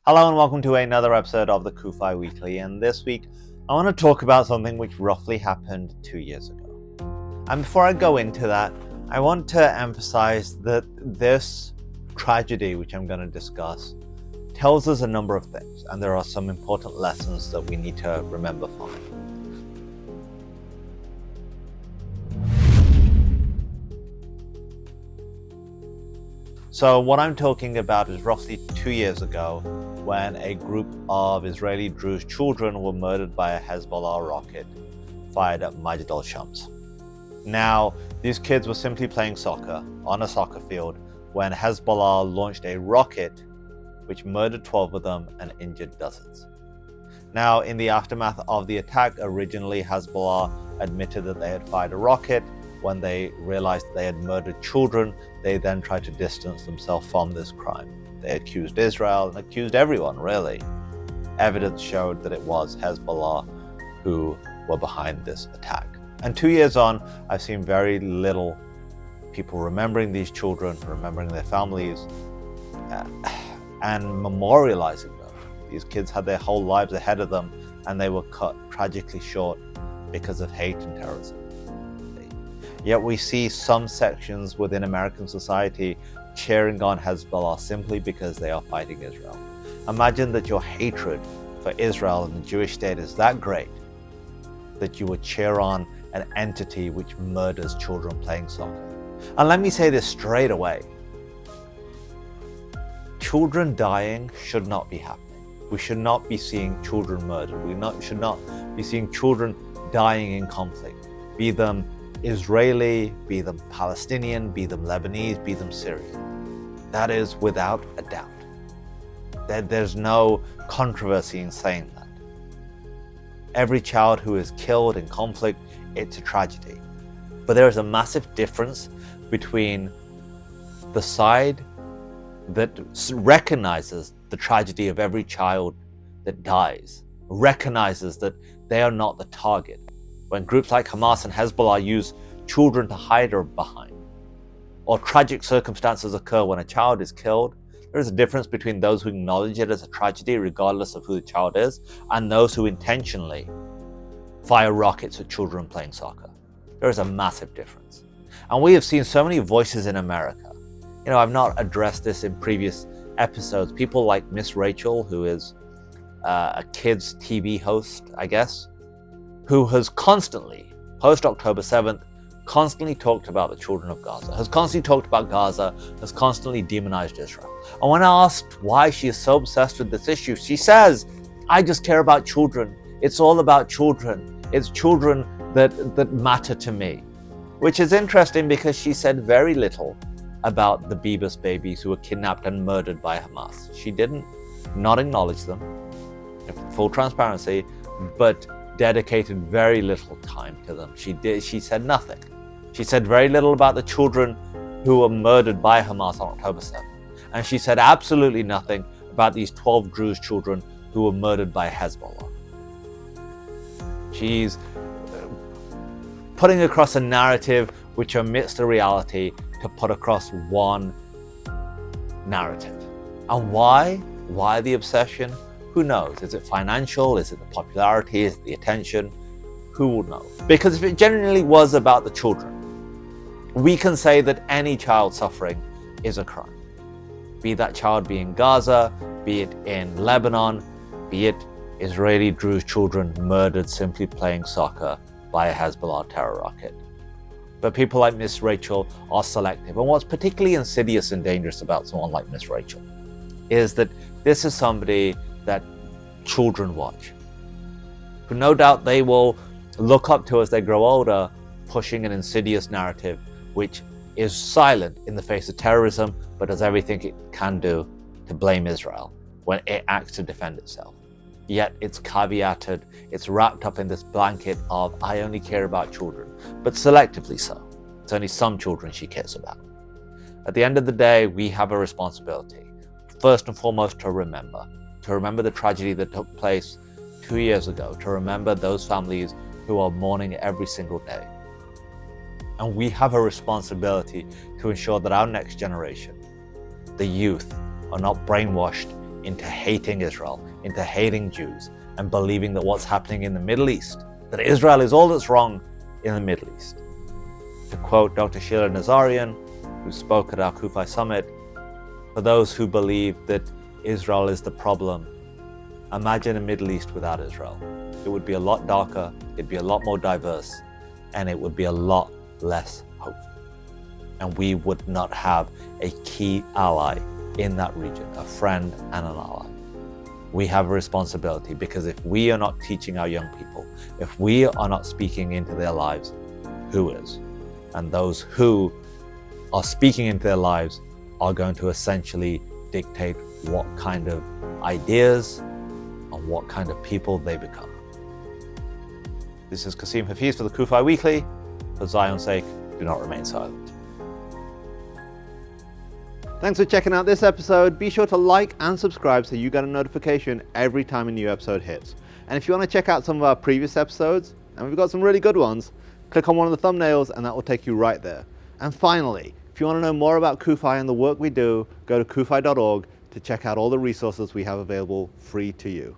Hello and welcome to another episode of the CUFI Weekly, and this week I want to talk about something which roughly happened 2 years ago. And before I go into that, I want to emphasize that this tragedy which I'm going to discuss tells us a number of things, and there are some important lessons that we need to remember from it. So what I'm talking about is roughly 2 years ago when a group of Israeli Druze children were murdered by a Hezbollah rocket fired at Majdal Shams. Now, these kids were simply playing soccer on a soccer field when Hezbollah launched a rocket which murdered 12 of them and injured dozens. Now, in the aftermath of the attack, originally Hezbollah admitted that they had fired a rocket. When they realized they had murdered children, they then tried to distance themselves from this crime. They accused Israel and accused everyone, really. Evidence showed that it was Hezbollah who were behind this attack. And 2 years on, I've seen very little people remembering these children, remembering their families, and memorializing them. These kids had their whole lives ahead of them, and they were cut tragically short because of hate and terrorism. Yet we see some sections within American society cheering on Hezbollah simply because they are fighting Israel. Imagine that your hatred for Israel and the Jewish state is that great that you would cheer on an entity which murders children playing soccer. And let me say this straight away. Children dying should not be happening. We should not be seeing children murdered. We should not be seeing children dying in conflict, be them Israeli, be them Palestinian, be them Lebanese, be them Syrian. That is without a doubt. There's no controversy in saying that. Every child who is killed in conflict, it's a tragedy. But there is a massive difference between the side that recognizes the tragedy of every child that dies, recognizes that they are not the target. When groups like Hamas and Hezbollah use children to hide behind, or tragic circumstances occur when a child is killed, there is a difference between those who acknowledge it as a tragedy regardless of who the child is, and those who intentionally fire rockets at children playing soccer. There is a massive difference. And we have seen so many voices in America. I've not addressed this in previous episodes. People like Miss Rachel, who is a kids TV host, I guess, who has constantly, post-October 7th, constantly talked about the children of Gaza, has constantly talked about Gaza, has constantly demonized Israel. And when asked why she is so obsessed with this issue, she says, I just care about children. It's all about children. It's children that matter to me. Which is interesting because she said very little about the Bebas babies who were kidnapped and murdered by Hamas. She didn't not acknowledge them, in full transparency, but dedicated very little time to them. She said nothing. She said very little about the children who were murdered by Hamas on October 7th. And she said absolutely nothing about these 12 Druze children who were murdered by Hezbollah. She's putting across a narrative which omits the reality to put across one narrative. And why? Why the obsession? Who knows? Is it financial? Is it the popularity? Is it the attention? Who will know? Because if it genuinely was about the children, we can say that any child suffering is a crime. Be that child be in Gaza, be it in Lebanon, be it Israeli Druze children murdered simply playing soccer by a Hezbollah terror rocket. But people like Miss Rachel are selective. And what's particularly insidious and dangerous about someone like Miss Rachel is that this is somebody that children watch. But no doubt they will look up to as they grow older, pushing an insidious narrative which is silent in the face of terrorism, but does everything it can do to blame Israel when it acts to defend itself. Yet it's caveated, it's wrapped up in this blanket of, I only care about children, but selectively so. It's only some children she cares about. At the end of the day, we have a responsibility, first and foremost, to remember the tragedy that took place 2 years ago, to remember those families who are mourning every single day. And we have a responsibility to ensure that our next generation, the youth, are not brainwashed into hating Israel, into hating Jews, and believing that what's happening in the Middle East, that Israel is all that's wrong in the Middle East. To quote Dr. Sheila Nazarian, who spoke at our CUFI summit, for those who believe that Israel is the problem, imagine a Middle East without Israel. It would be a lot darker, it'd be a lot more diverse, and it would be a lot less hopeful. And we would not have a key ally in that region, a friend and an ally. We have a responsibility, because if we are not teaching our young people, if we are not speaking into their lives, who is? And those who are speaking into their lives are going to essentially dictate what kind of ideas and what kind of people they become. This is Kasim Hafeez for the CUFI Weekly. For Zion's sake, do not remain silent. Thanks for checking out this episode. Be sure to like and subscribe so you get a notification every time a new episode hits. And if you want to check out some of our previous episodes, and we've got some really good ones, click on one of the thumbnails and that will take you right there. And finally, if you want to know more about CUFI and the work we do, go to cufi.org to check out all the resources we have available free to you.